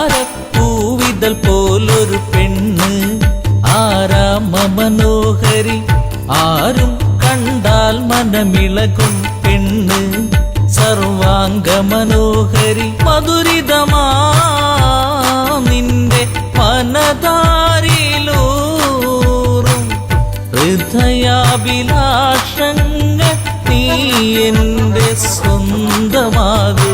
മന്ദാരപ്പൂവിതൽ പോലൊരു പെണ്ണ് ആരാമ മനോഹരി, ആരും കണ്ടാൽ മനമിളകും പെണ്ണ് സർവാംഗ മനോഹരി. മധുരിതമാ നിന്റെ മനതാരിലൂറും ഹൃദയാഭിലാഷങ്ങൾ നീ എന്റെ സ്വന്തമാകൂ.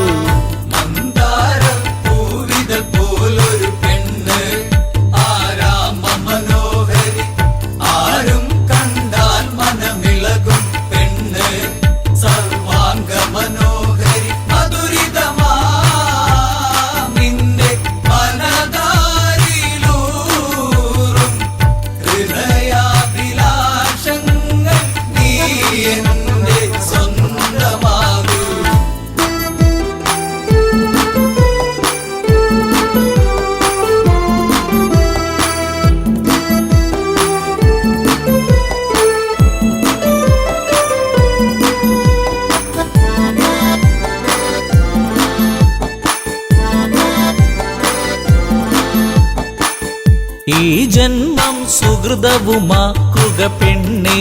ഈ ജന്മം സുഹൃതവുമാക്കുക പെണ്ണേ,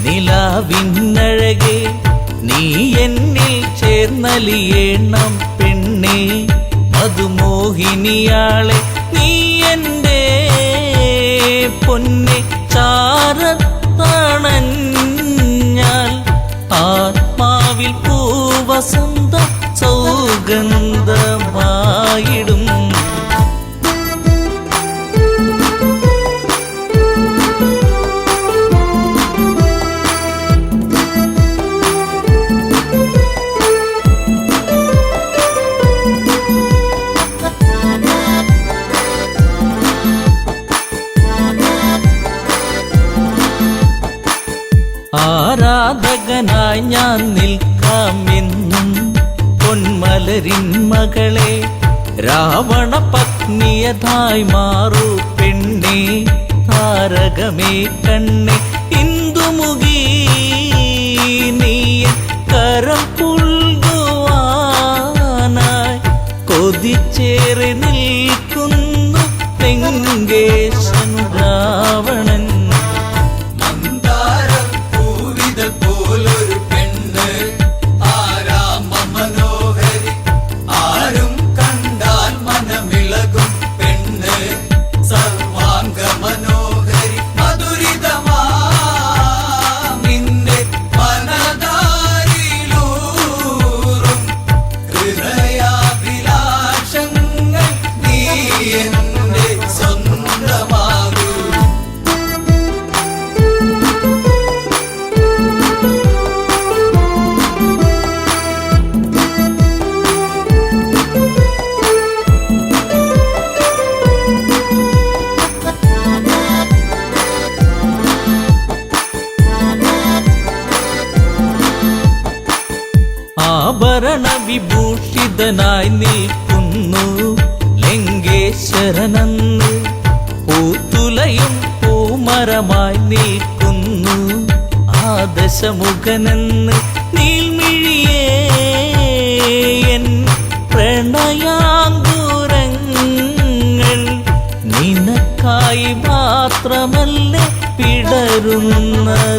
നിലാവിന്നഴകെ നീ എന്നിൽ ചേർന്നലിയേണം പെണ്ണേ. മധുമോഹിനിയാളെ നീ എൻ്റെ പൊന്നെ ചാരത്തണഞ്ഞാൽ ആത്മാവിൽ പൂവസന്ത സൗഗന്ധമായിടും. ആരാധകനായി ഞാൻ നിൽക്കാമെന്നും പൊന്മലരിൻ മകളെ, രാവണ പത്നിയതായി മാറൂ പെണ്ണേ. താരകമേ കണ്ണേ ഇന്ദുമുഖി നീ കരം പുൽകുവാനായി കൊതിച്ചേറി നിൽക്കുന്നു ലങ്കേശൻ രാവണൻ. ആഭരണ വിഭൂഷിതനായി നിൽക്കുന്നു ലങ്കേശ്വരനന്ന്. പൂത്തുലയും പൂമരമായി നിൽക്കുന്നു ആദശമുഖനെന്ന്. നീൽമിഴിയേ എൻ പ്രണയാങ്കുരങ്ങൾ നിനക്കായി മാത്രമല്ലേ പിടരുന്നതിന്ന്.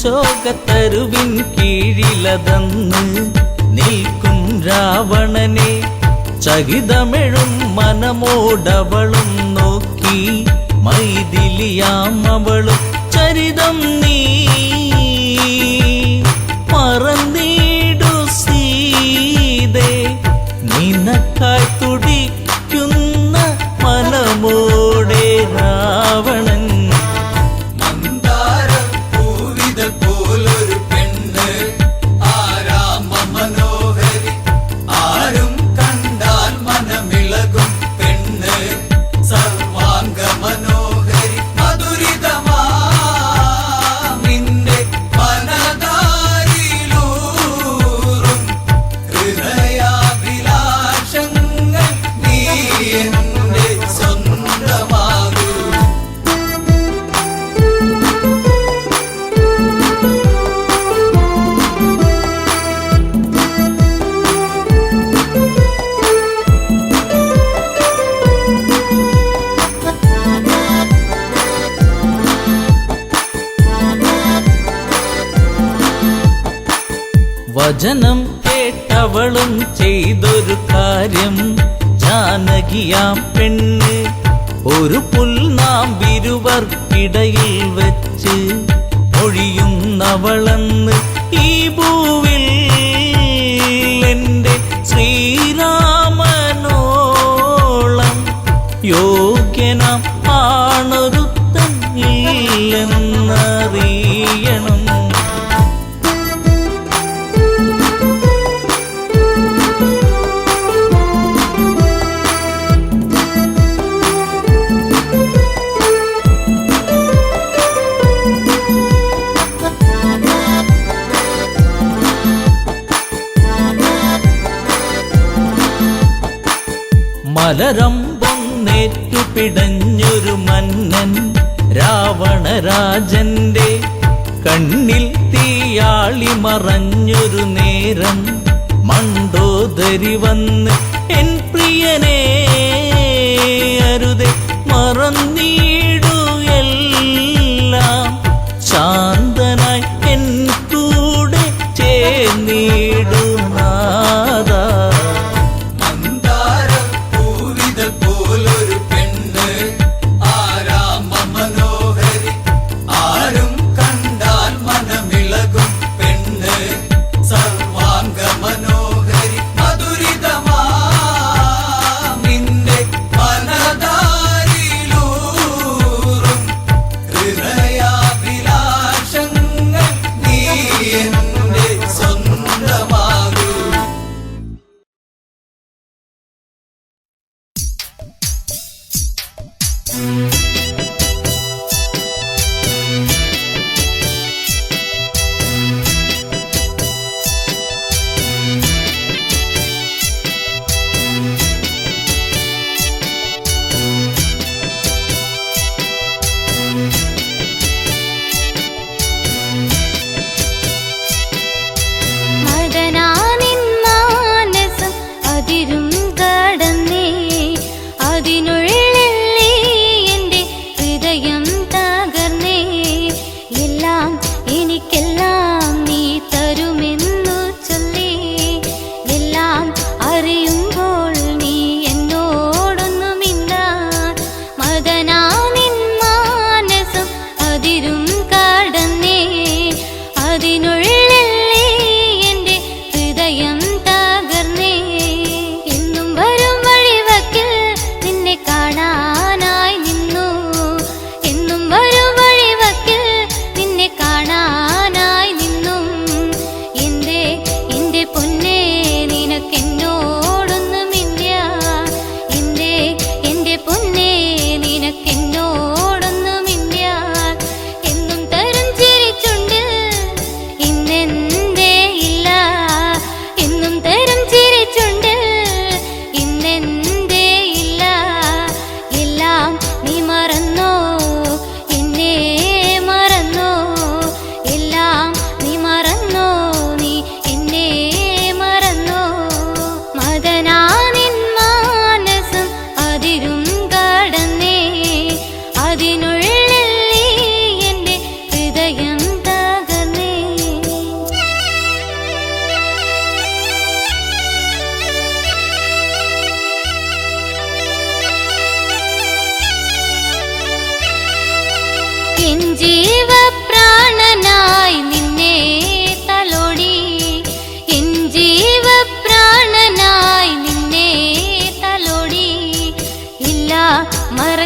പൊന്നശോകത്തരുവിൻ കീഴിലതന്ന് നിൽക്കും രാവണനെ ചകിതമെഴും മനമോടവളും നോക്കി മൈഥിലിയാം അവളും ചരിതം നീ മറന്നിടു സീതേ നിനക്ക് എനിക്കായി തുടിക്കുന്ന മനമോടെ രാവണൻ വചനം കേട്ടവളും ചെയ്തൊരു കാര്യം ജാനകിയാം പെണ്ണ് ഒരു പുൽനാമ്പിരുവർക്കിടയിൽ വെച്ച് ഒഴിയുന്നവളെന്ന് ഈ ഭൂവിൽ എൻ്റെ ശ്രീരാമനോളം യോഗ്യനാം ആണൊരുത്തൻ ഇല്ലെന്നറിയണം. മലരമ്പൊന്നേറ്റു പിടഞ്ഞൊരു മന്നൻ രാവണരാജന്റെ കണ്ണിൽ തീയാളി മറഞ്ഞൊരു നേരം മണ്ടോദരി വന്ന് എൻ പ്രിയനെ അരുതെ മറന്നീടു എല്ലാം ശാന്തനായി എൻ കൂടെ ചേർന്നീടു നാദാ. അതിരും കടന്നേ അതിനുള്ളിൽ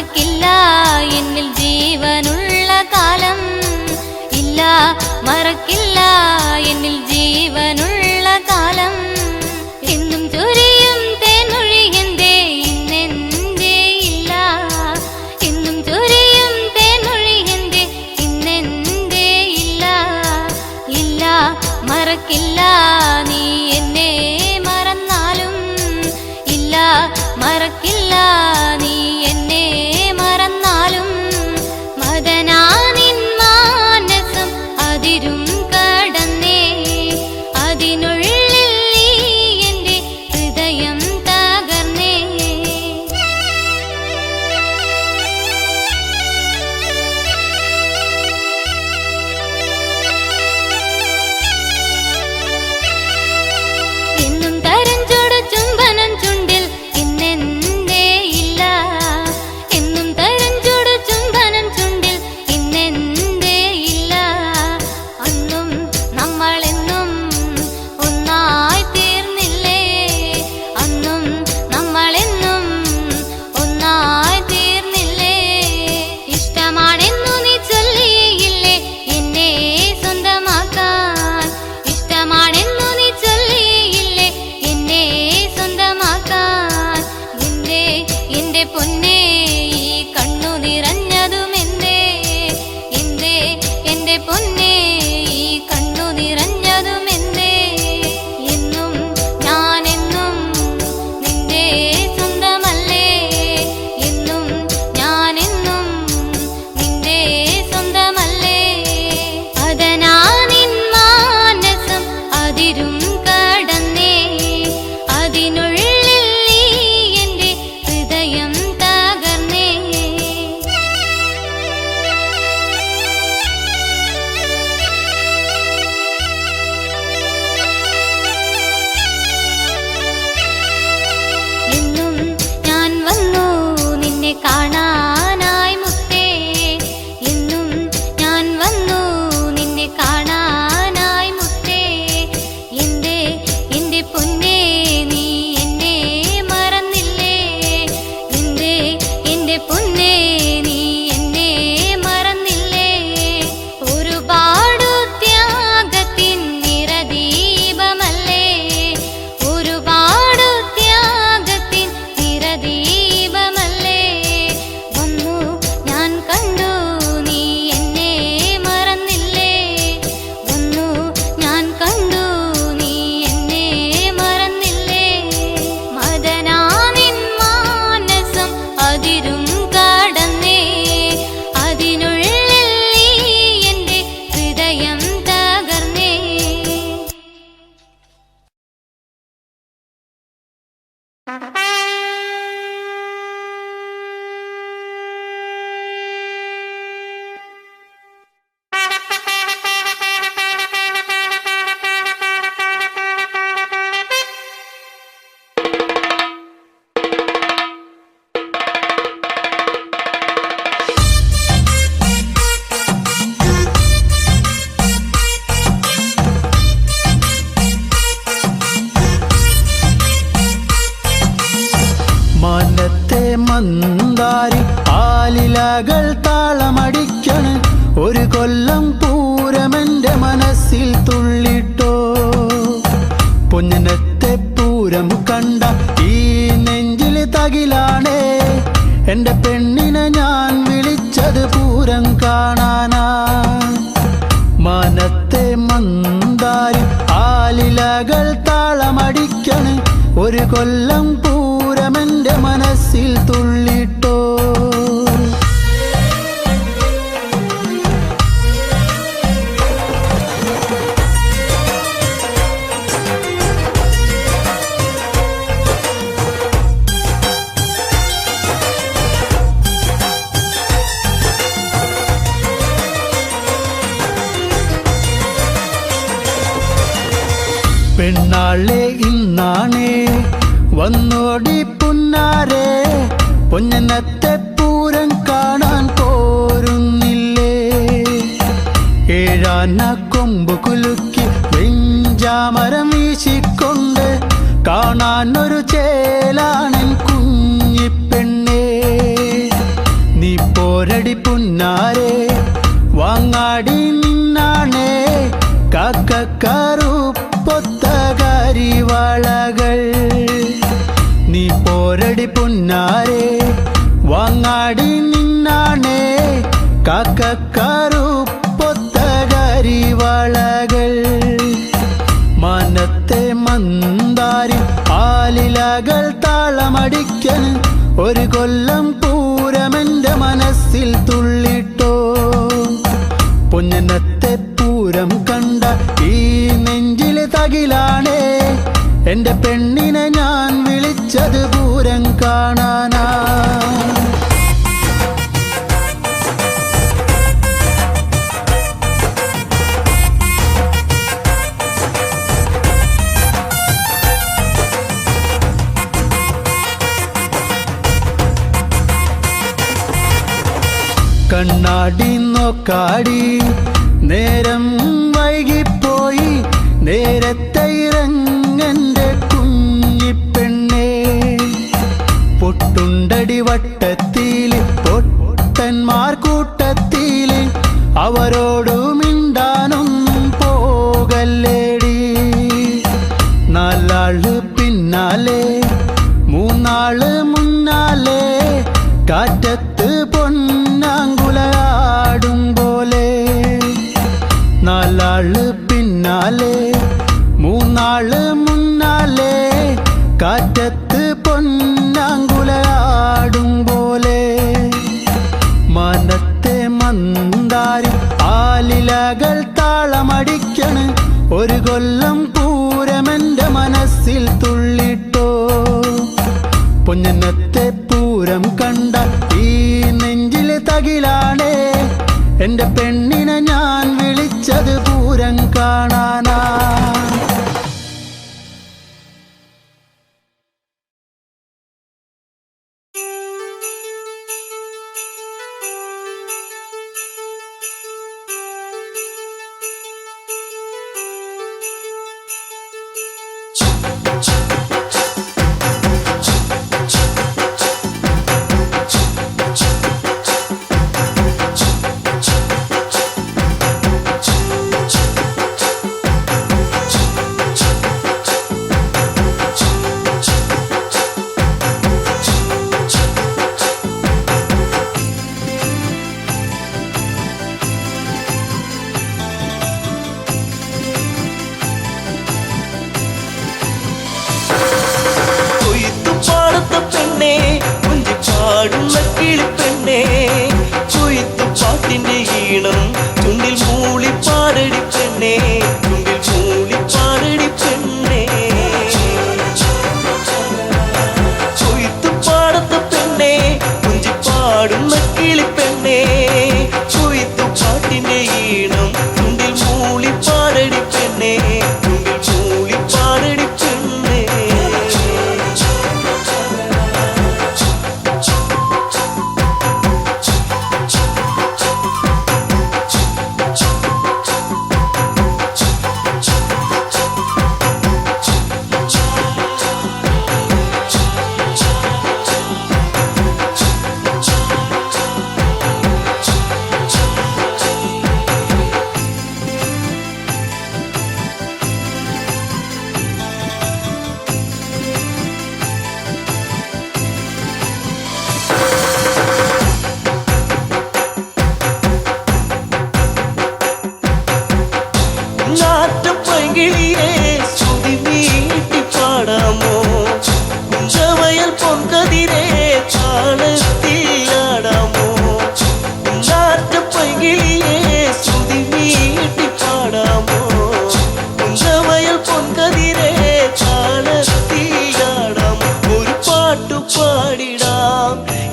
മറക്കില്ല എന്നിൽ ജീവനുള്ള കാലം ഇല്ല, മറക്കില്ല എന്നിൽ ജീവനുള്ള കാലം. എന്നും ചൊരിയും തേൻമൊഴി എന്തേ ഇന്നെന്തേ ഇല്ല, എന്നും ചൊരിയും തേൻമൊഴി എന്തേ ഇന്നെന്തേ ഇല്ല, ഇല്ല മറക്കില്ല നീ എന്നെ മറന്നാലും, ഇല്ല മറക്കില്ല നീ എന്നെ മറന്നാലും. മദനാനിൻ മാനസം അതിരും കടന്നേ, അതിനുള്ളിൽ നീ എൻ്റെ ഹൃദയം തകർന്നേ. എന്നും തരഞ്ചോട് ചുംബനം ചുണ്ടിൽ ഇന്നെന്തേ ഇല്ല, എന്നും തരഞ്ചോട് ചുംബനം ചുണ്ടിൽ ഇന്നെന്തേ ഇല്ല. അന്നും നമ്മളെന്നും ഒന്നായി തീർന്നില്ലേ, അന്നും നമ്മളെന്നും ഒന്നായി തീർന്നില്ലേ. ഇഷ്ടമാണെന്നു നീ ചൊല്ലിയില്ലേ എന്നെ സ്വന്തമാക്കാൻ, ഇഷ്ടമാണെന്നു നീ ചൊല്ലിയില്ലേ എന്നെ സ്വന്തമാക്കാൻ. എന്റെ പൊന്നേ ഈ കണ്ണു നിറഞ്ഞതുമെന്തേ, എന്റെ പൊന്നേ ഈ കണ്ണു നിറഞ്ഞതുമെന്തേ. എന്നും ഞാനെന്നും നിന്റെ സ്വന്തമല്ലേ, എന്നും ഞാനെന്നും നിന്റെ സ്വന്തമല്ലേ. അതനാനിൻ മാനസം അതിരും കടന്നേ, അതിനുള്ളിൽ നീ എൻ്റെ ഹൃദയം തകർന്നേ. എന്നും ഞാൻ വന്നു നിന്നെ കാണാനായി മുത്തേ, എന്നും ഞാൻ വന്നു നിന്നെ കാണാനായി മുത്തേ. എന്റെ പൊന്നേ നീ എന്നെ മറന്നില്ലേ, എന്റെ പൊന്നേ നീ എന്നെ മറന്നില്ലേ. ഒരുപാടു ത്യാഗത്തിൻ നിറദീപമല്ലേ, ഒരുപാടു ത്യാഗത്തിൻ നിറദീപമല്ലേ. വന്നു ഞാൻ കണ്ടു നീ എന്നെ മറന്നില്ലേ, വന്നു ഞാൻ കണ്ടു നീ എന്നെ മറന്നില്ലേ. മദനാനിൻ മാനസം അതിരും കടന്നേ, അതിനുള്ളിൽ നീ എൻ്റെ ഹൃദയം തകർന്നേ. മാനത്തെ മന്ദാരി ആലിലകൾ താളമടിക്കണ്, ഒരു കൊല്ലം പൂരമെന്റെ മനസ്സിൽ തുള്ളിട്ടോ. പൊന്നിനത്തെ പൂരം കണ്ട ഈ നെഞ്ചിൽ തകിലാണേ, എന്റെ പെണ്ണിനെ ഞാൻ വിളിച്ചത് പൂരം കാണാനാ. മാനത്തെ മന്ദാരി ആലിലകൾ താളമടിക്കണ്, ഒരു കൊല്ലം പൂരമെന്റെ മനസ്സിൽ തുള്ളിട്ടോ. പെണ്ണാളെ ഇന്നാണേ വന്നോടി പുന്നാരെ, പൊന്നനത്തെ പൂരം കാണാൻ പോരുന്നില്ലേ. ഏഴാന കൊമ്പ് കുലുക്കി വെഞ്ചാമരം വീശിക്കൊണ്ട് കാണാൻ ഒരു ചേലാണൻ കുഞ്ഞിപ്പെണ്ണേ. പുന്നാരെ വാങ്ങാടി നിന്നാണേ കാക്കക്കറുപ്പൊത്ത കരിവളകൾ. നീ പോരടി പുന്നാരെ വാങ്ങാടി നിന്നാണേ കാക്കക്കറുപ്പൊത്ത കരിവളകൾ. മനത്തെ മന്ദാരി ആലിലകൾ താളമടിക്കൻ ഒരു കൊല്ലം പൂരമെന്റെ മനസ്സിൽ തുള്ളിട്ടോ. പൊന്നത്തെ പൂരം കണ്ട ഈ നെഞ്ചിലെ തകിലാണേ എന്റെ പെണ്ണിനെ ഞാൻ വിളിച്ചത് പൂരം കാണാനാ. കണ്ണാടി നോക്കാടി നേരം വൈകിപ്പോയി നേരത്തെ ഇറങ്ങന്റെ കുഞ്ഞിപ്പെണ്ണേ. പൊട്ടുണ്ടടി വട്ടത്തില് പൊട്ടന്മാർ കൂട്ടത്തില് അവരോടു മിണ്ടാനൊന്നും പോകല്ലേടി. നാലാള് പിന്നാലെ മൂന്നാള് മുന്നാലെ കാറ്റത്ത് പൊന്നാങ്കുലയാടും പോലെ. നാലാള് പിന്നാലെ മൂന്നാള് മുന്നാലെ കാറ്റത്ത് പൊന്നാങ്കുലയാടും പോലെ. മനത്തെ മന്ദാരി ആലിലകൾ താളമടിക്കണ് ഒരു കൊല്ലം പൂരമെന്റെ മനസ്സിൽ തുള്ളിട്ടോ. പൊന്നത്തെ പൂരം കണ്ട ഈ നെഞ്ചിലെ തകിലാണേ എന്റെ പെണ്ണിനെ ഞാൻ വിളിച്ചത് പൂരം കാണാനാ.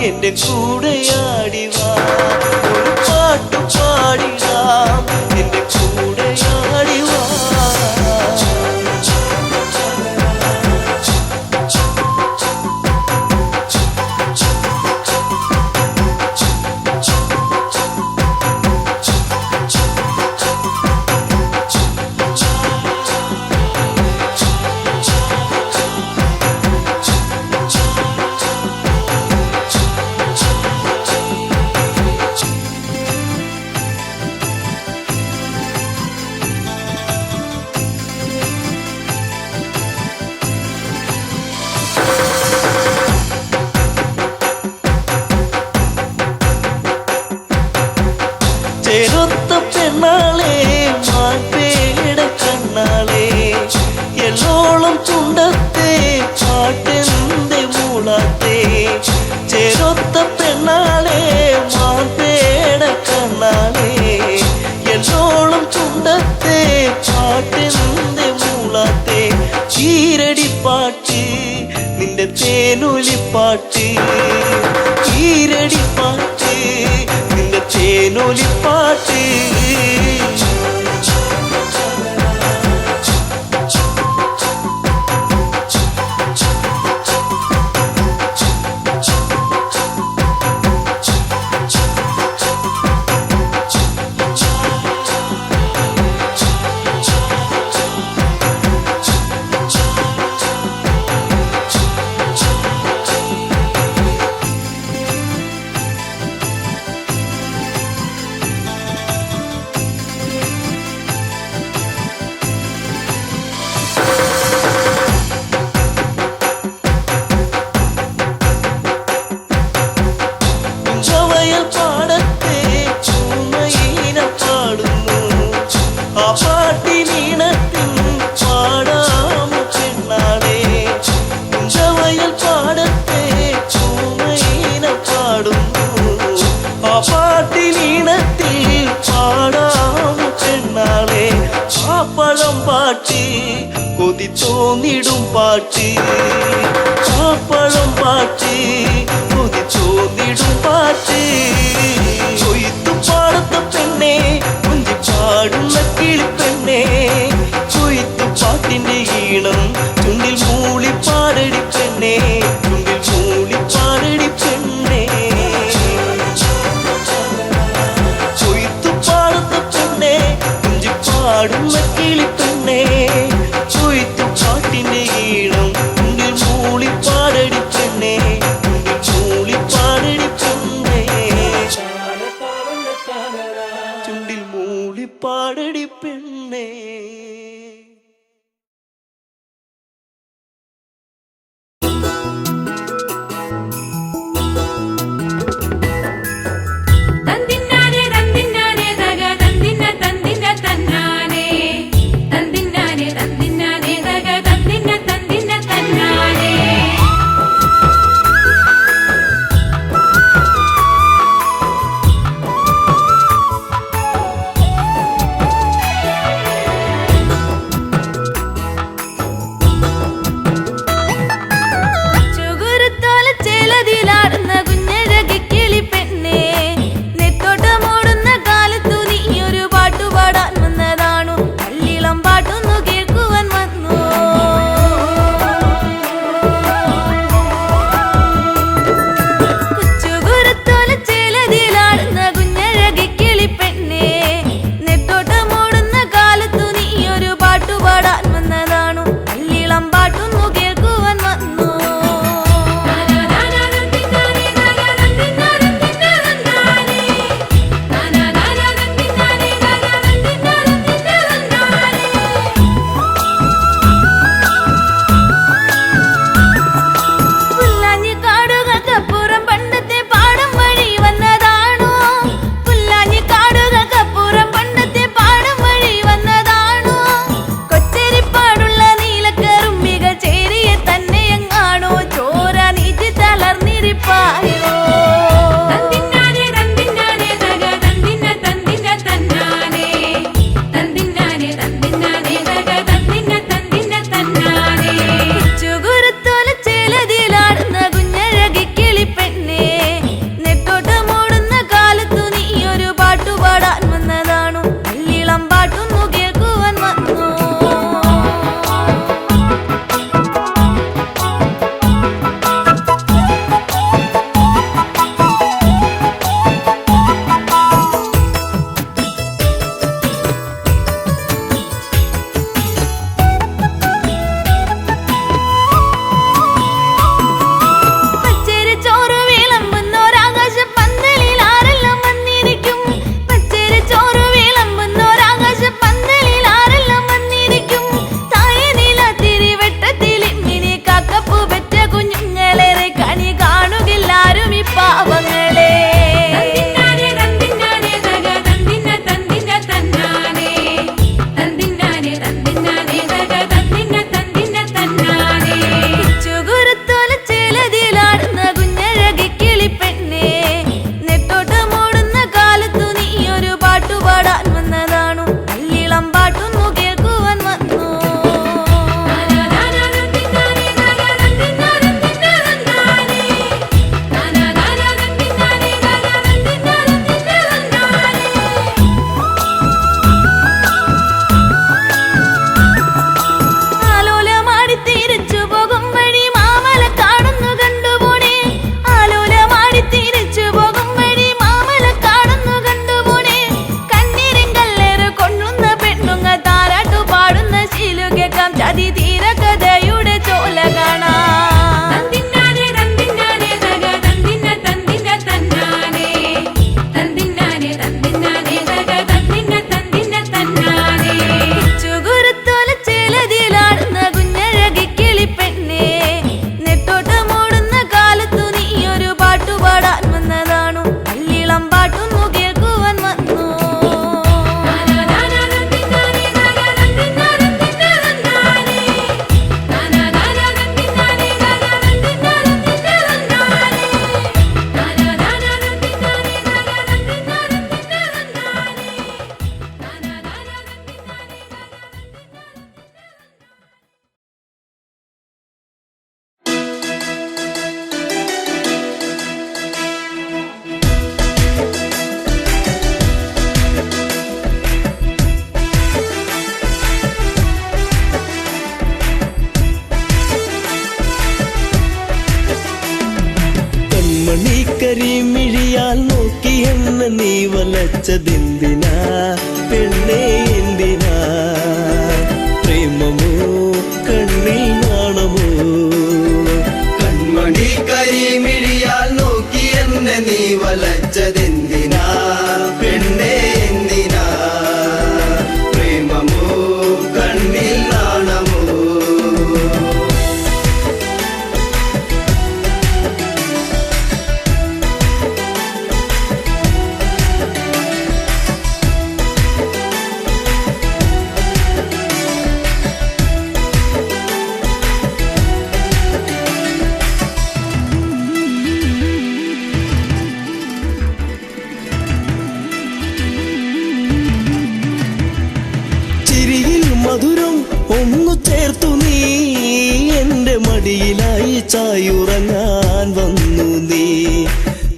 എന്റെ കൂടെയാടിവാ ഒരു പാട്ടു പാടിടാം എന്റെ കൂടെയാടിവാ പെണ്ണാളെ മാൻപേട കണ്ണാളെ എള്ളോളം ചുണ്ടത്തെ പാട്ടെന്തെ മൂളാത്തെ ചേരൊത്ത പെണ്ണാളെ മാൻപേട കണ്ണാളെ എള്ളോളം ചുണ്ടത്തെ പാട്ടെന്തെ മൂളാത്തെ ഈരടിപ്പാട്ട് നിന്റെ തേനൊലിപ്പാട്ട് ഈരടിപ്പാട്ട് നിന്റെ തേനൊലിപ്പാട്ട് പാടത്തെ ചുമയിന പാടുന്നു ആ പാട്ടിനീണത്തിൻ പാടാമു പെണ്ണാളെ കുഞ്ചവയൽ പാടത്തെ ചുമയിന പാടുന്നു ആ പാട്ടിനീണത്തിൽ പാടാമു പെണ്ണാളെ ആ പഴം പാട്ട് കൊതി തോന്നിടും പാട്ട് ആ പഴം പാട്ട് കൊതി തോന്നിടും പാട്ട് കൊയ്ത്തു പാടത്ത പെണ്ണെ കുഞ്ചി പാടുന്ന കിളിപ്പെണ്ണെ കൊയ്ത്തു പാട്ടിന്റെ ഈണം ചുണ്ടിൽ മൂളി പാടടി പെണ്ണെ ചുണ്ടിൽ മൂളി പാടടി പെണ്ണെ കൊയ്ത്തു പാടത്ത പെണ്ണെ കുഞ്ചി പാടുന്ന കിളിപ്പെണ്ണെ കൊയ്ത്തു പാട്ടിന്റെ ഈണം ചുണ്ടിൽ മൂളി പാടടി പെണ്ണെ ചുണ്ടിൽ മൂളി പാടടി പെണ്ണെ ചുണ്ടിൽ മൂളി പാടടി പെണ്ണെ. എന്നെ നീ വലച്ചതെന്തിനാ പെണ്ണേ എന്തിനാ പ്രേമമോ കണ്ണിൽ നാണമോ കൺമണി കരിമിഴിയാൽ നോക്കി എന്നെ നീ വലച്ചതെന്തിനാ പെണ്ണേ എന്തിനാ പ്രേമമോ കണ്ണിൽ നാണമോ മധുരം ഒന്നു ചേർത്തു നീ എന്റെ മടിയിലായി ചായുറങ്ങാൻ വന്നു നീ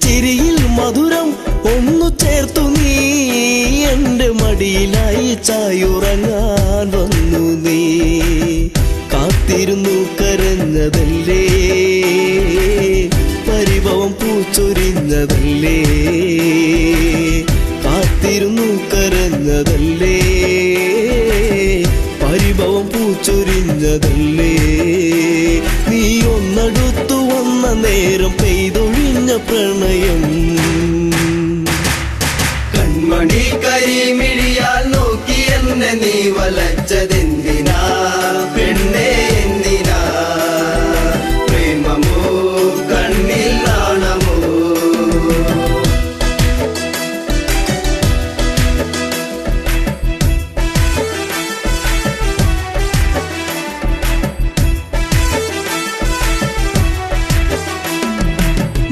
ചിരിയിൽ മധുരം ഒന്നു ചേർത്തു നീ എന്റെ മടിയിലായി ചായുറങ്ങാൻ വന്നു നീ കാത്തിരുന്നു കരഞ്ഞതല്ലേ പരിഭവം പൂച്ചൊരിഞ്ഞതല്ലേ കാത്തിരുന്നു കരഞ്ഞതല്ലേ പരിഭവം പൂച്ചൊരിഞ്ഞതല്ലേ നീ ഒന്നടുത്തു വന്ന നേരം പെയ്തൊഴിഞ്ഞ പ്രണയം കൺമണി കരിമിഴിയാൽ നോക്കി എന്നെ നീ വലച്ചതെന്തിനാ പെണ്ണേ എന്തിനാ പ്രേമമോ കണ്ണിൽ നാണമോ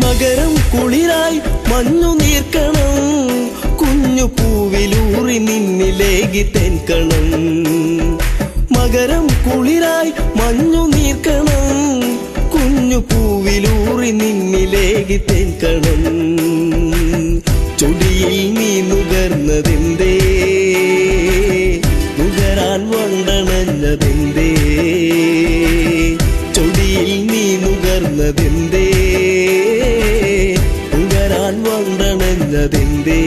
മകരം കുളിരായി മഞ്ഞു നീർക്കണം കുഞ്ഞു പൂവിലൂറി നിന്നിലേകി തെൻകണം മകരം കുളിരായി മഞ്ഞു നീർക്കണം കുഞ്ഞു പൂവിലൂറി നിന്നിലേകി തെൻകണം ചൊടിയിൽ നീ നുകർന്നതെന്തേ നുകരാൻ വണ്ടണഞ്ഞതെന്തേ ചൊടിയിൽ നീ നുകർന്നതെന്തേ നുകരാൻ വണ്ടണഞ്ഞതെന്തേ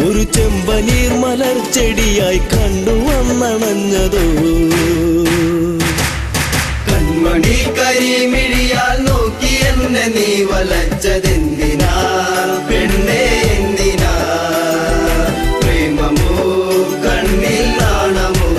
ഒരു ചെമ്പനീർ മലർ ചെടിയായി കണ്ടുവന്നണഞ്ഞതോ കൺമണി കരിമിഴിയാൽ നോക്കി എന്നെ നീ വലച്ചതെന്തിനാ പെണ്ണേ എന്തിനാ പ്രേമമോ കണ്ണിൽ നാണമോ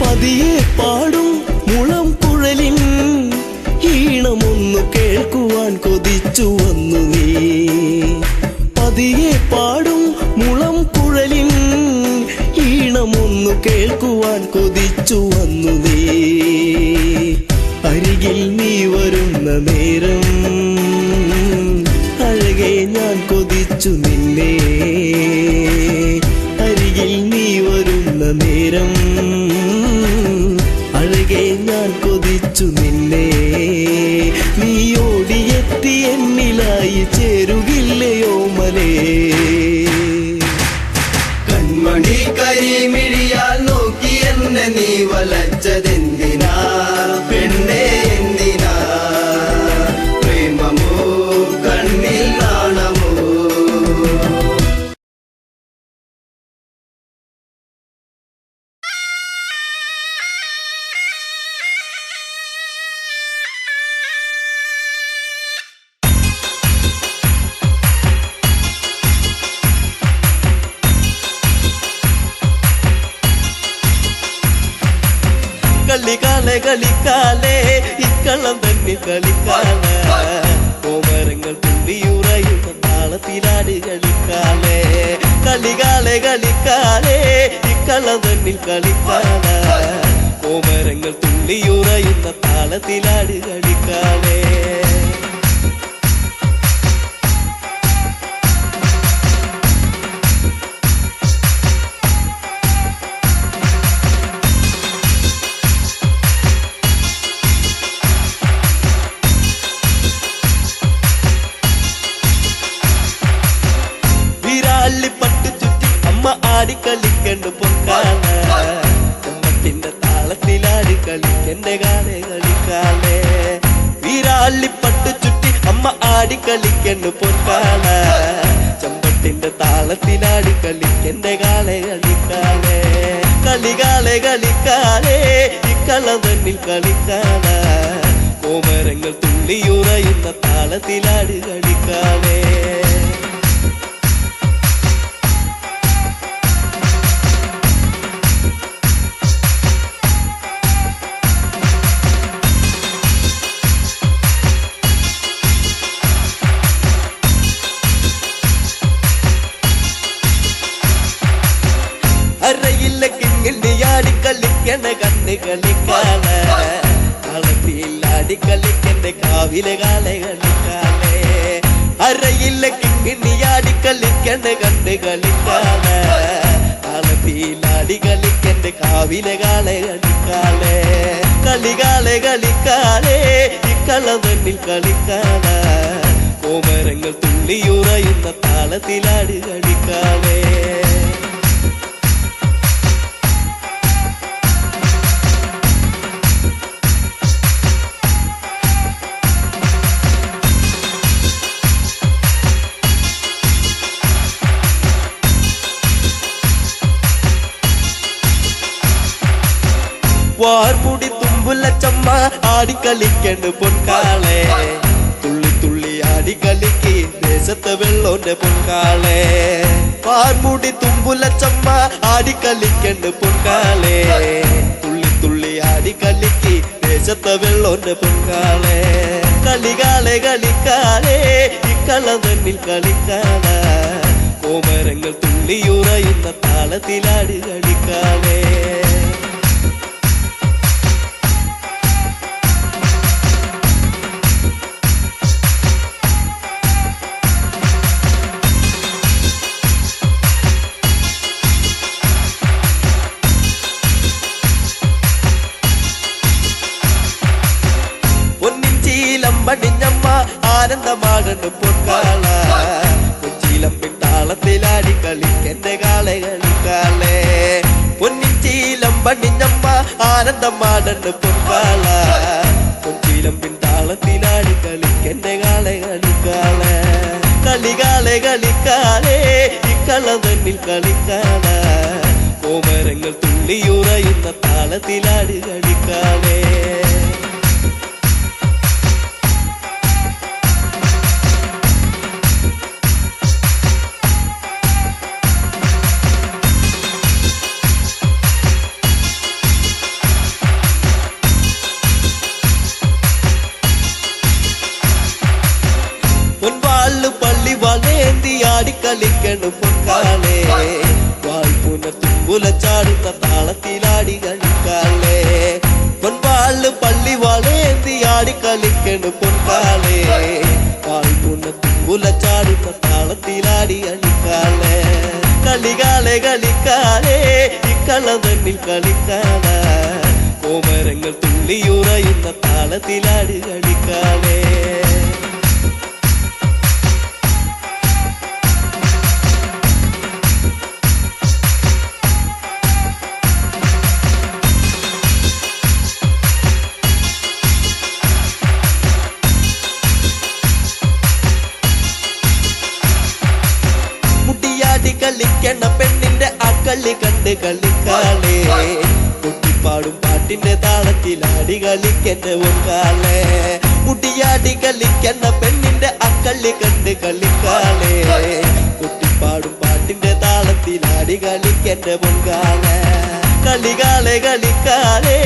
പതിയെ പാടും മുളം കുഴലിൻ ഈണമൊന്നു കേൾക്കുവാൻ കൊതിച്ചു വന്നു നീ പതിയെ പാടും മുളം കുഴലിൻ ഈണമൊന്നു കേൾക്കുവാൻ കൊതിച്ചു വന്നു നീ അരികിൽ നീ വരുന്ന നേരം അഴകെ ഞാൻ കൊതിച്ചു നിന്നെ അരികിൽ നീ വരുന്ന നേരം അഴകെ ഞാൻ കൊതിച്ചു നിന്നെ നീ ഓടിയെത്തി എന്നിലായി ചേരുകില്ലയോ മലേ കൺമണി കരിമിഴിയാൽ നോക്കി എന്നെ നീ വലച്ചതെന്തിനാ പെണ്ണേ എന്തിനാ പ്രേമമോ കണ്ണിൽ നാണമോ കളിക്കാലെ കളിക്കാലേ ഇക്കള്ളം തന്നെ കളിക്കാല കോമരങ്ങൾ തുള്ളിയുറയുന്ന താളത്തിലാട് കളിക്കാലേ കളികാലെ കളിക്കാലേ ഇക്കള്ളം തന്നിൽ കളിക്കാല കോമരങ്ങൾ തുള്ളിയുറയുന്ന താളത്തിലാട് കളിക്കാലേ ആടിക്കളിക്കണ്ട് പൊൻകാല ചെമ്പട്ടിന്റെ താളത്തിലാടി കളിക്കെന്റെ കാലേ കളിക്കാലേ വീരാളിപ്പട്ട് ചുറ്റി അമ്മ ആടിക്കളിക്കണ്ട് പൊൻകാല ചെമ്പട്ടിന്റെ താളത്തിലാടി കളിക്കെന്റെ കാലേ കളിക്കാലേ കളികാലേ കളിക്കാലേ ഇക്കളം തന്നിൽ കളിക്കാല കോമരങ്ങൾ തുള്ളിയുറയുന്ന താളത്തിലാടി കളിക്കാലേ അറയില്ല കിങ്ങിണിയാടി കളിക്കണ കണ്ണ് കളിക്കാല കളത്തിലാടി കളിക്കണ്ട കാവിലെ കാല കളിക്കാലേ അറയില്ല കിങ്ങിണിയാടി കളിക്കണ കണ്ണ് കളിക്കാല കളത്തിലാടി കളിക്കണ്ട കാവിലെ കാല കളിക്കാലേ കളികാലേ കളിക്കാലേ ഇക്കളം തന്നിൽ കളിക്കാല കോമരങ്ങൾ തുള്ളിയുറയുന്ന താളത്തിലാടി കളിക്കാലേ വാർമുടി തുമ്പുല ചമ്മ ആടിക്കളിക്കണ്ട് പൊൻകാളെ തുള്ളി തുള്ളി ആടിക്കളിക്ക് ദേശത്തെ വെള്ളോന്റെ പൊൻകാളെ വാർമുടി തുമ്പുല ചമ്മ ആടിക്കളിക്കണ്ട് പൊൻകാളെ തുള്ളി തുള്ളി ആടിക്കളിക്ക് ദേശത്തെ വെള്ളോന്റെ പൊൻകാളെ കളികാലേ കളിക്കാലേ ഇക്കളം തന്നിൽ കളിക്കാല കോമരങ്ങൾ തുള്ളിയുറയുന്ന താളത്തിലാടി കളിക്കാലേ പടിഞ്ഞമ്മ ആനന്ദമാകണ്ട് പൊൻകാല കൊച്ചിയിലമ്പിൻ താളത്തിലാടി കളിക്കെന്റെ കാളെ കളിക്കാലേ പൊന്നിച്ചീലം പടിഞ്ഞമ്മ ആനന്ദമാകണ്ട് പൊൻകാല കൊച്ചിയിലമ്പിൻ താളത്തിലാടി കളിക്കെന്റെ കാളെ കളിക്കാലേ കളികാലേ കളിക്കാലേ ഇക്കളം തന്നിൽ കളിക്കാല കോമരങ്ങൾ തുള്ളിയുറയുന്ന താളത്തിലാടി കളിക്കാലേ പൊൻവാള് പള്ളി വളേന്തി ആടിക്കളിക്കണ് പൊൻകാലേ വായ്പുന തുമ്പുല ചാടുന്ന താളത്തിലാടി കളിക്കാലേ പൊൻവാള് പള്ളി വളേന്തി ആടിക്കളിക്കണ് പൊൻകാലേ വായ്പുന തുമ്പുല ചാടുന്ന താളത്തിലാടി കളിക്കാലേ കളികാലേ കളിക്കാലേ ഇക്കളം തന്നിൽ കളിക്കാല കോമരങ്ങൾ തുള്ളിയുറയുന്ന താളത്തിലാടി കളിക്കാലേ കളിക്കണ പെണ്ണിന്റെ അക്കളി കണ്ട് കളിക്കാലേ കുട്ടിപ്പാടും പാട്ടിന്റെ താളത്തിലാടി കളിക്കണ്ട പൊൻകാലേ മുടിയാടി കളിക്കണ പെണ്ണിന്റെ അക്കളി കണ്ട് കളിക്കാലേ കുട്ടിപ്പാടും പാട്ടിന്റെ താളത്തിലാടി കളിക്കണ്ട പൊൻകാലേ കളികാലേ കളിക്കാലേ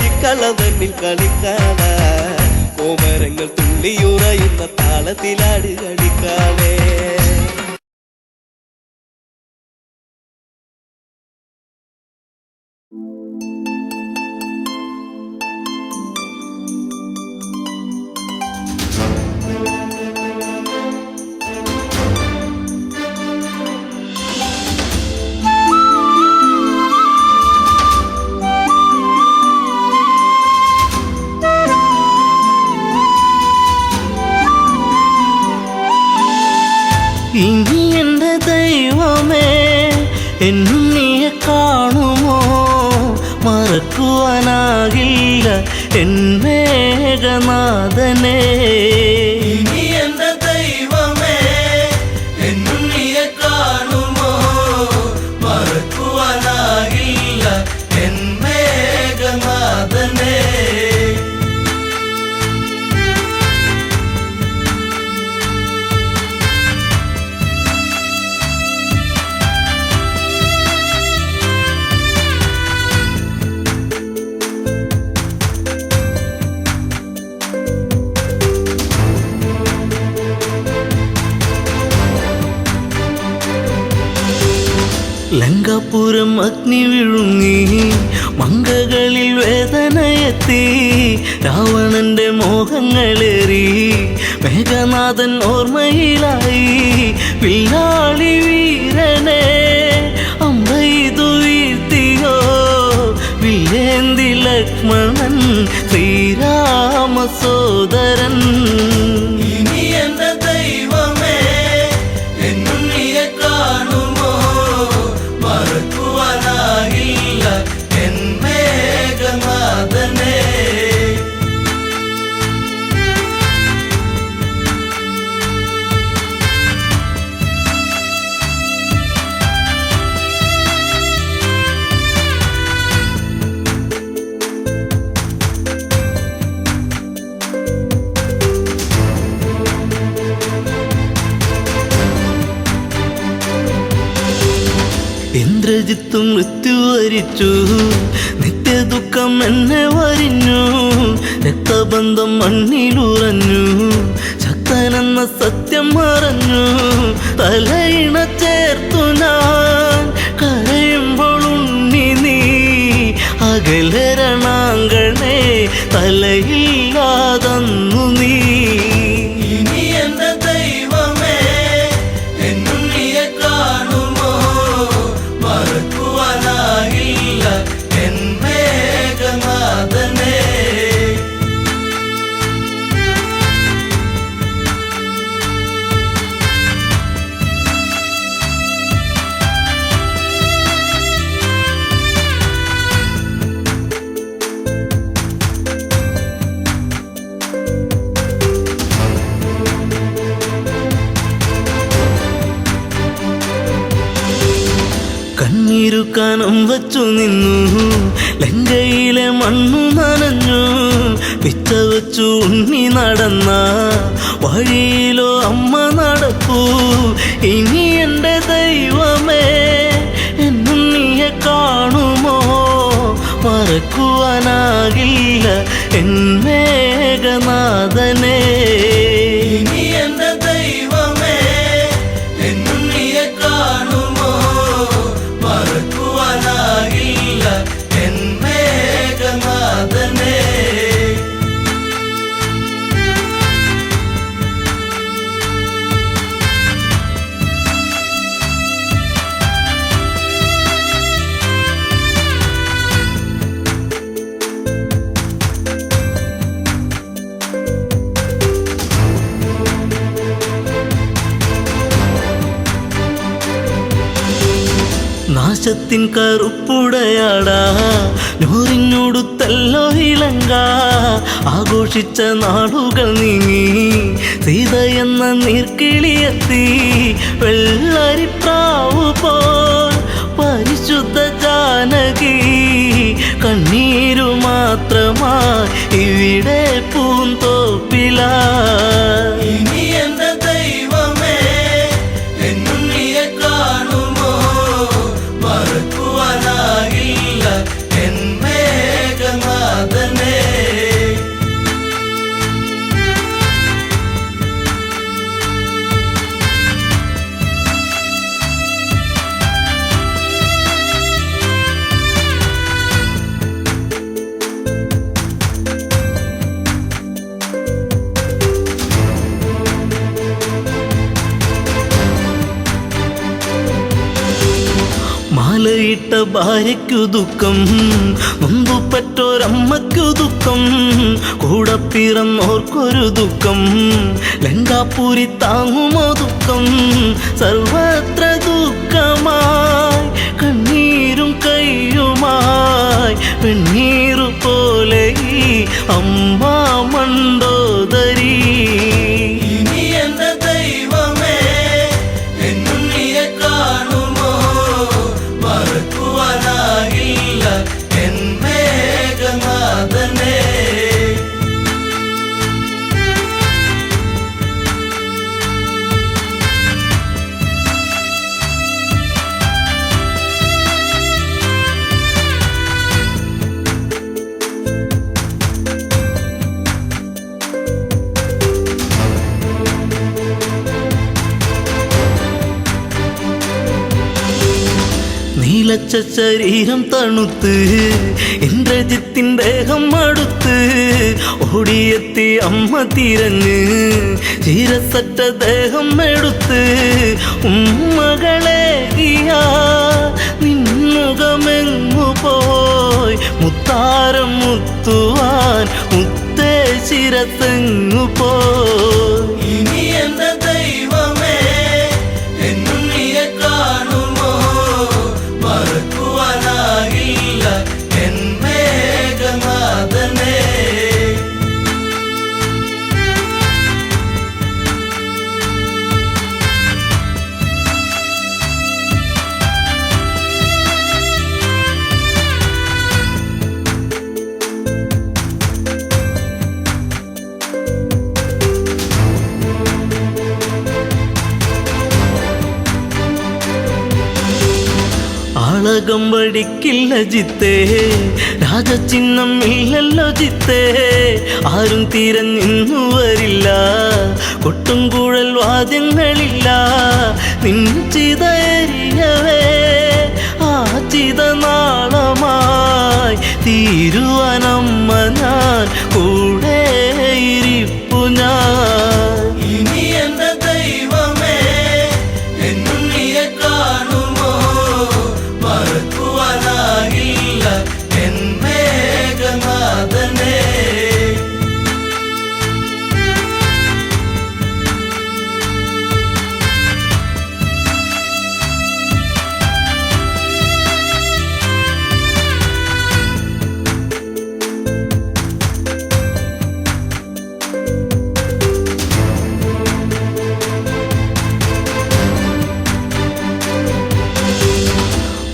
ഇക്കളം തന്നിൽ കളിക്കാല കോമരങ്ങൾ തുള്ളിയുറയുന്ന താളത്തിലാടി കളിക്കാലേ ഇനി എൻ്റെ ദൈവമേ എന്നുണ്ണിയെ കാണുമോ മറക്കുവാനാകില്ല എൻ മേഘനാഥനെ. ഇനി എന്റെ ദൈവമേ എന്നുണ്ണിയെ കാണുമോ മറക്കുവാനാകില്ല എൻ മേഘനാഥനെ. ലങ്കാപുരം അഗ്നി വിഴുങ്ങി മങ്കകളിൽ വേദനയെത്തി രാവണന്റെ മോഹങ്ങളേറി മേഘനാഥൻ ഓർമ്മയിലായി. വില്ലാളി വീരനെ അമ്പെയ്തു വീഴ്ത്തിയോ വില്ലേന്തി ലക്ഷ്മണൻ ശ്രീരാമ സോദരൻ. ഇനി എന്റെ ദൈവമേ എന്നുണ്ണിയെ കാണുമോ മറക്കുവാനാകില്ല എൻ മേഘനാഥനെ. ഇന്ദ്രജിത്ത് മൃത്യു വരിച്ചു, നിത്യദുഃഖം എന്നെ വരിഞ്ഞു. രക്തബന്ധം മണ്ണിലുറഞ്ഞു, ശക്തനെന്ന സത്യം മറഞ്ഞു. തലയിണ ചേർത്തു ഞാൻ കരയുമ്പോൾ ഉണ്ണി നീ അകലരണാങ്കണേ തലയില്ലാതന്നു നീ. ഇനി എന്റെ ദൈവമേ എന്നുണ്ണിയെ കാണുമോ മറക്കുവാനാകില്ല എൻ മേഘനാഥനെ. കണ്ണീരു കനം വച്ചു നിന്നു, ലങ്കയിലെ മണ്ണു നനഞ്ഞു. പിച്ച വച്ചു ഉണ്ണി നടന്ന വഴിയിലോ അമ്മ നടപ്പൂ. ഇനി എൻ്റെ ദൈവമേ എന്നുണ്ണിയെ കാണുമോ മറക്കുവാനാകില്ല എൻ മേഘനാഥനെ. ഇനി എന്റെ ദൈവമേ എന്നുണ്ണിയെ കാണുമോ മറക്കുവാനാകില്ല എൻ മേഘനാഥനെ. നാശത്തിൻ കറുപ്പുടയാടാ നൂറിനോടുത്തല്ലോ ഇളങ്ക. ആഘോഷിച്ച നാളുകൾ നീങ്ങി സീത എന്ന നീർക്കിളിയെത്തി. വെള്ളരിപ്രാവു പോൽ പരിശുദ്ധ ജാനകി കണ്ണീരു മാത്രമായി ഇവിടെ പൂന്തോപ്പില. ഇനി എന്റെ ദൈവമേ എന്നുണ്ണിയെ കാണുമോ മറക്കുവാനാകില്ല എൻ മേഘനാഥനെ. മാലയിട്ട ഭാര്യയ്ക്കു ദുഃഖം, നൊന്തുപെറ്റോരമ്മയ്ക്കു ദുഃഖം, കൂടെ പിറന്നോർക്കൊരു ദുഃഖം. ലങ്കാപുരി താങ്ങുമോ ദുഃഖം, സർവത്ര ദുഃഖമായി വെണ്ണീറു പോലെ ഈ അമ്മ മണ്ടോദരി. ഇനി എന്റെ ദൈവമേ എന്നും നീയെ കാണുമോ മറക്കുവാനാകില്ല എൻ മേഘനാഥനെ. നീലച്ച ശരീരം തണുത്ത് ഇന്ദ്രജിത്തിൻ ദേഹം അടുത്ത് ഓടിയെത്തി അമ്മ തിരഞ്ഞ് ചീരസറ്റ ദേഹം എടുത്ത് ഉമ്മകളെ നിന്നുകമെങ്ങു പോയി മുത്താരം മുത്തുവാൻ മുത്തേ ശിരത്തെങ്ങു പോയി. ഇനി എന്റെ ദൈവമേ എന്നും നീയെ കാണുമോ മറക്കുവാനാകില്ല എൻ മേഘനാഥനെ. ആളകം വഴിക്കില്ല ജിത്തേ രാജചിഹ്നം ഇല്ലല്ലോ ജിത്തേ ആരും തിരഞ്ഞിന്നു വരില്ല കൊട്ടും കുഴൽ വാദ്യങ്ങളില്ല നിൻ ചിതയരിയവേ ആ ചിത നാളമായി തീരുവാനമ്മ ഞാൻ കൂടെ ഇരിപ്പു ഞാൻ. ഇനി എന്റെ ദൈവമേ എന്നും നീയെ കാണുമോ മറക്കുവാനാകില്ല എൻ മേഘനാഥനെ.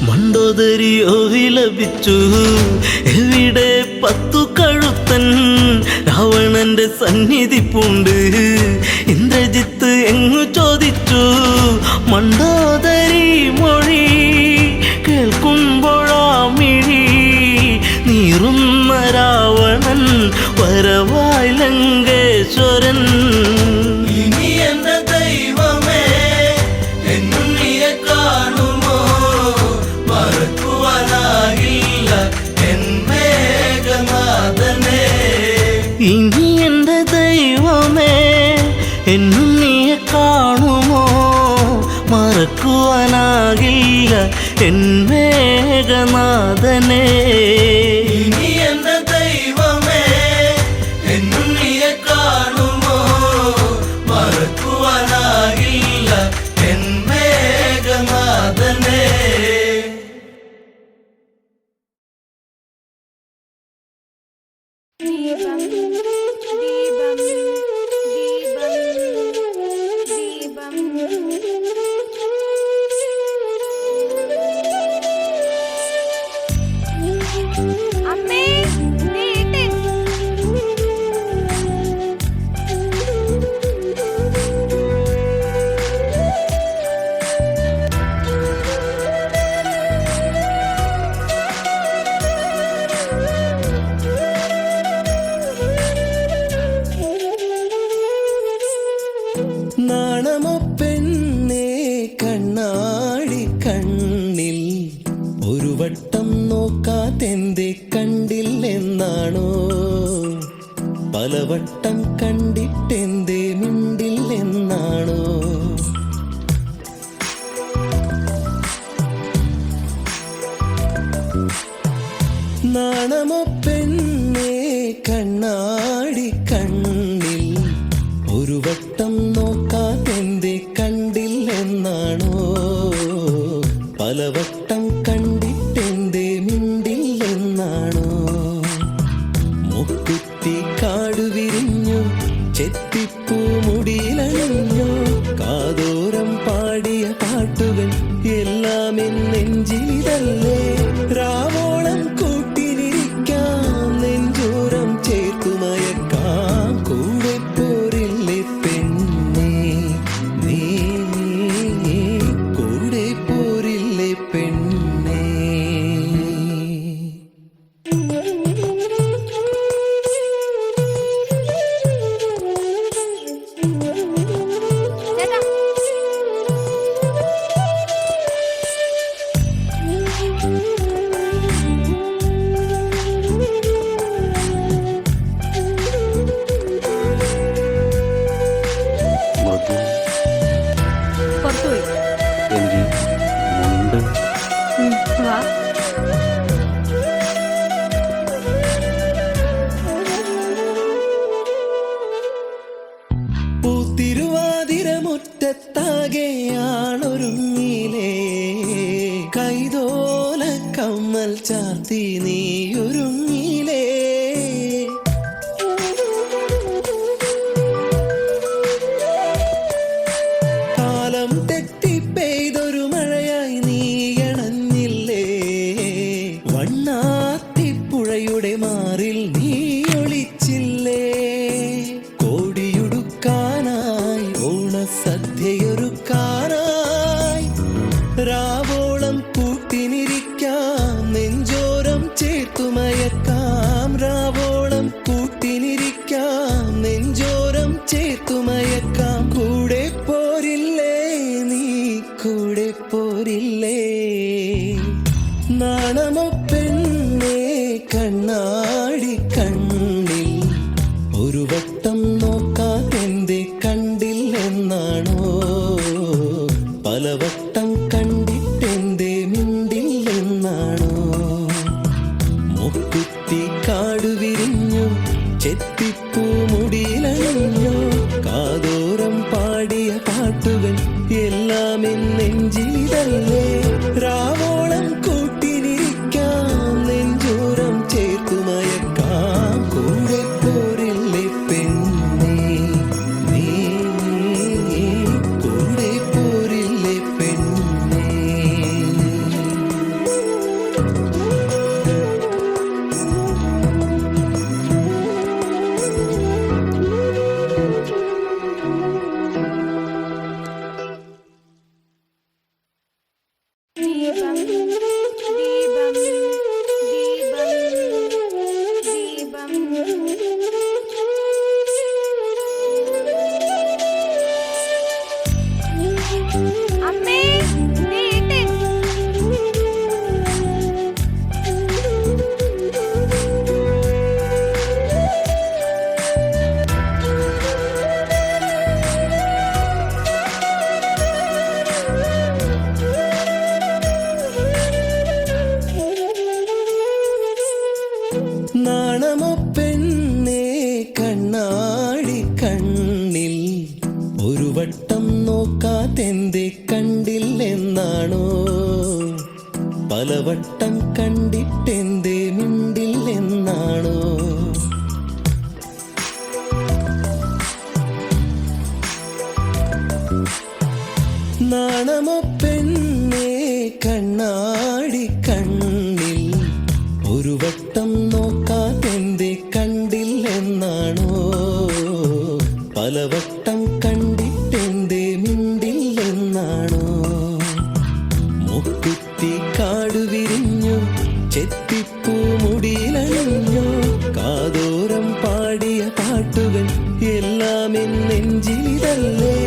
മണ്ടോദരിയോ വിലപിച്ചു എവിടെ പത്തു കഴുത്തൻ രാവണന്റെ സന്നിധി പൂണ്ട് ഇന്ദ്രജിത്ത് എങ്ങു ചോദിച്ചു മണ്ടോദരി മൊഴി കേൾക്കുമ്പോഴാമിഴി നീറുന്ന രാവണൻ വരവായി ലങ്കേശ്വരൻ. ഇനി എന്റെ ദൈവമേ എന്നും നീയെ കാണുമോ മറക്കുവാനാകില്ല എൻ മേഘനാഥനെ. ഇനി എന്റെ ദൈവമേ എന്നും നീയെ കാണുമോ മറക്കുവാനാകില്ല എൻ മേഘനാഥനെ. ഇനി എന്റെ ദൈവമേ എന്നും നീയെ കാണുമോ മറക്കുവാനാകില്ല എൻ മേഘനാഥനെ. ദീപം ദീപം ദീപം ദീപം. അമ്മേ നീട്ടൻ. നാണമോ പെണ്ണേ കണ്ണാടി കണ്ണിൽ ഒരു വട്ടം നോക്കാതെന്തേ കണ്ടില്ലെന്നാണോ പലവട്ടം കണ്ടിട്ടെന്തേ മിണ്ടില്ലെന്നാണോ നാണമോ പെണ്ണേ കണ്ണാടി കണ്ണിൽ ഒരു വട്ടം നോക്കാതെന്തേ കണ്ടില്ലെന്നാണോ പലവട്ടം കണ്ടിട്ടെന്തേ മിണ്ടില്ലെന്നാണോ പാട്ടുകൾ എല്ലാം എൻ നെഞ്ചിലിതല്ലേ. രാവോളം കൂട്ടിനിരിക്കാം, നെഞ്ചോരം ചേർത്തുമയക്കാം. കൂടെ പോരില്ലേ പെണ്ണേ, നീ കൂടെ പോരില്ലേ പെണ്ണേ. ചേട്ടാ മൃദു പുറത്തുപോയി എങ്കിൽ മുണ്ട് വാ. പൂത്തിരുവാതിര മുറ്റത്താകെയാണൊരുങ്ങിലേ, കൈതോല കമ്മൽ ചാർത്തി നീയൊരുങ്ങിലേ. കാലം തെറ്റി പെയ്തൊരു മഴയായി നീയണഞ്ഞില്ലേ, വണ്ണാത്തിപ്പുഴയുടെ മാറിൽ നീ ഒളിച്ചില്ലേ. കോടിയുടുക്കാനായി ഓണസദ്യയൊരുക്കാനായി രാവോളം കൂട്ടിനിരിക്കാം, നെഞ്ചോരം ചേർത്തുമയക്കാം. രാവോളം കൂട്ടിനിരിക്കാം, നെഞ്ചോരം ചേർത്തുമയക്കാം. കൂടെ പോരില്ലേ നീ, കൂടെ പോരില്ലേ. നാണമോ പെണ്ണേ കണ്ണാടി കണ്ണിൽ, ഒരു വട്ടം നോക്കാതെന്തേ കണ്ടില്ലെന്നാണോ. പലവട്ടം കണ്ടിട്ടെന്തേ മിണ്ടില്ലെന്നാണോ. മുക്കുത്തി കാട് വിരിഞ്ഞു, ചെത്തിപ്പൂ മുടിയിലണിഞ്ഞു. കാതോരം പാടിയ പാട്ടുകൾ എല്ലാം എൻ നെഞ്ചിലിതല്ലേ. രാവോളം കൂട്ടിനിരിക്കാം, നെഞ്ചോരം ചേർത്തുമയക്കാം. കൂടെ പോരില്ലേ പെണ്ണേ, നീ കൂടെ പോരില്ലേ പെണ്ണേ. ദീപം ദീപം ദീപം ദീപം. അമ്മേ നീട്ടൻ. നാണമോ പെണ്ണേ കണ്ണാടി കണ്ണിൽ, ഒരു വട്ടം നോക്കാതെന്തേ കണ്ടില്ലെന്നാണോ. പലവട്ടം കണ്ടിട്ടെന്തേ മിണ്ടില്ലെന്നാണോ. നാണമോ പെണ്ണേ കണ്ണാടി കണ്ണിൽ, ഒരു വട്ടം നോക്കാതെന്തേ കണ്ടില്ലെന്നാണോ. പലവട്ടം കണ്ടിട്ടെന്തേ മിണ്ടില്ലെന്നാണോ. മുക്കുത്തി കാട് വിരിഞ്ഞു, ചെത്തിപ്പൂ മുടിയിലണിഞ്ഞു. കാതോരം പാടിയ പാട്ടുകൾ എല്ലാം എൻ നെഞ്ചിലിതല്ലേ.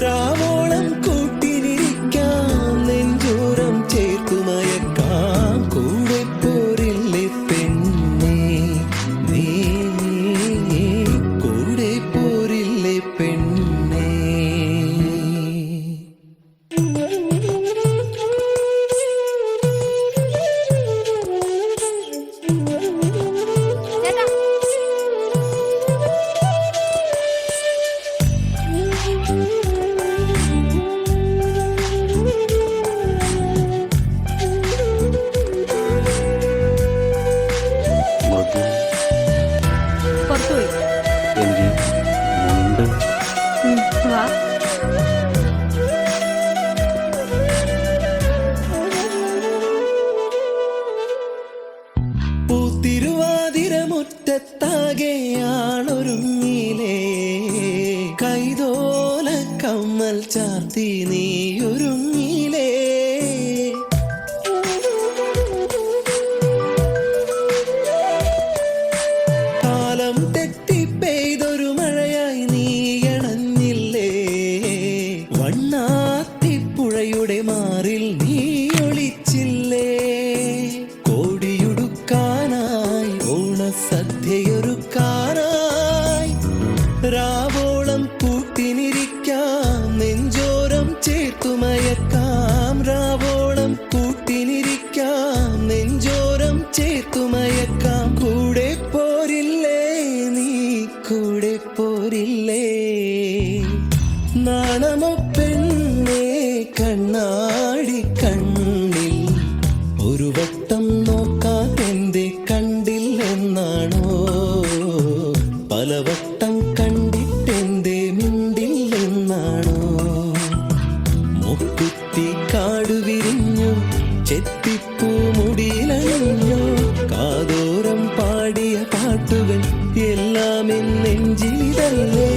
രാവോളം കൂട്ടിനിരിക്കാം, നെഞ്ചോരം ചേർത്തുമയക്കാം. കൂടെ പോരില്ലേ പെണ്ണേ, നീ കൂടെ പോരില്ലേ പെണ്ണേ. ചാർത്തി നീയൊരുങ്ങിലേ. കാലം തെറ്റി പെയ്തൊരു മഴയായി നീയണഞ്ഞില്ലേ. വണ്ണാത്തിപ്പുഴയുടെ മാറിൽ നീ ഒളിച്ചില്ലേ. കോടിയുടുക്കാനായി ഓണസദ്യയൊരുക്കാനായി രാവോളം കൂട്ടിനിരിക്കാം, നെഞ്ചോരം ചേർത്തുമയക്കാം. രാവോളം കൂട്ടിനിരിക്കാം, നെഞ്ചോരം ചേർത്തുമയക്കാം. കൂടെ പോരില്ലേ നീ, കൂടെ പോരില്ലേ. നാണമോ പെണ്ണേ കണ്ണാടി കണ്ണിൽ, ഒരു വട്ടം നോക്കാതെന്തേ കണ്ടില്ലെന്നാണോ. പലവട്ടം കണ്ടിട്ടെന്തേ മിണ്ടില്ലെന്നാണോ. മുക്കുത്തി കാടു വിരിഞ്ഞു, ചെത്തിപ്പൂ മുടിയിലണിഞ്ഞു. കാതോരം പാടിയ പാട്ടുകൾ എല്ലാം എൻ നെഞ്ചിലിതല്ലേ.